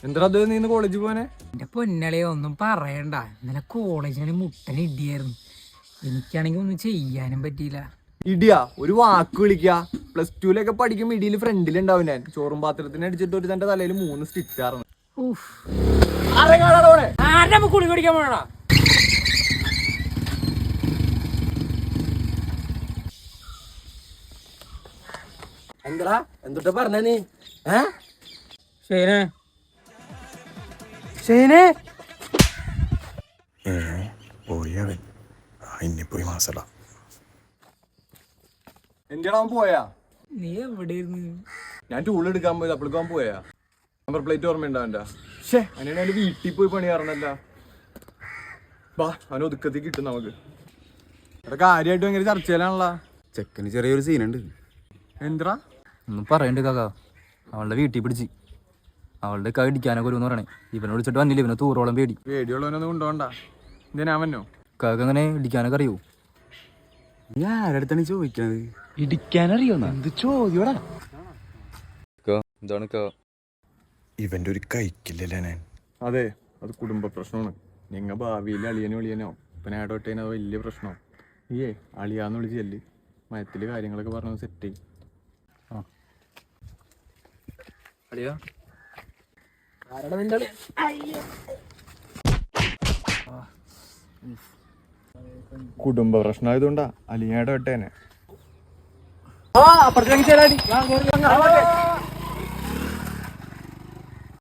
എന്താ അത് നീ കോളേജിൽ പോനെ? എന്റെ പൊന്നളിയെ ഒന്നും പറയണ്ട. ഇന്നലെ കോളേജിന് മുട്ടൻ ഇടിയായിരുന്നു. എനിക്കാണെങ്കിൽ ഒന്നും ചെയ്യാനും പറ്റിയില്ല. ഇടിയാ? ഒരു വാക്ക് വിളിക്ക. +2 പഠിക്കുമ്പോ ഇടിയിൽ ഫ്രണ്ടിലുണ്ടാവും ഞാൻ. ചോറും പാത്രത്തിന് അടിച്ചിട്ട് ഒരു തന്റെ തലയിൽ 3 സ്റ്റിച്ചാറുണ്ട്. കുളി കുടിക്കാൻ പോണ എന്താ എന്തൊട്ടാ പറഞ്ഞ നീ? പോയി അവൻ. ഇനി പോയി മാസട. എന്തിനാ അവൻ പോയാ? നീ എവിടെയായിരുന്നു? ഞാൻ ടൂൾ എടുക്കാൻ പോയത്. അപ്പോഴേക്കും അവൻ പോയാ? നമ്പർ പ്ലേറ്റ് ഓർമ്മയുണ്ടാവണ്ട. അങ്ങനെ അവന്റെ വീട്ടിൽ പോയി പണി കാരണല്ല. വാ, അവൻ ഒതുക്കത്തിൽ കിട്ടും നമുക്ക്. ഇവിടെ കാര്യമായിട്ട് ഭയങ്കര ചർച്ചയിലാണല്ലോ. ചെക്കന് ചെറിയൊരു സീനുണ്ട്. എന്താ ഒന്നും പറയണ്ട് കാക്ക. അവളുടെ വീട്ടിൽ പിടിച്ച് അവളുടെ കൈ ഇടിക്കാനൊക്കെ വരുമെന്ന് പറയണേ. ഇവനെ വിളിച്ചിട്ട് വന്നില്ല. ഇവനെ തൂറോളം പേടി. പേടിയുള്ളവനൊന്നും കൊണ്ടുപോകണ്ട. എന്തിനാ അവനോ? കാക്ക അങ്ങനെ ഇടിക്കാനൊക്കെ അറിയോ? നീ ആരടുത്താണ് ചോദിക്കണത്? ഇടിക്കാനറിയോന്നാ? എന്ത് ചോദ്യോടാ? എന്താണ് ഇവന്റെ ഒരു കൈക്കില്ലല്ലേ ഞാൻ? അതെ, അത് കുടുംബ പ്രശ്നമാണ്. നിങ്ങൾ ഭാവിയിൽ അളിയനോ അളിയനോ ഇപ്പം ആടോട്ടേനോ അത് വലിയ പ്രശ്നമാണ്. നീയേ അളിയാന്ന് വിളിച്ച് ചെല്ല്. മയത്തിൽ കാര്യങ്ങളൊക്കെ പറഞ്ഞത് സെറ്റ് ചെയ്യും. അളിയാ കുടുംബ പ്രശ്നമായതുകൊണ്ടാ അളിയാടോട്ടേനെ. അപ്പുറത്തേക്ക്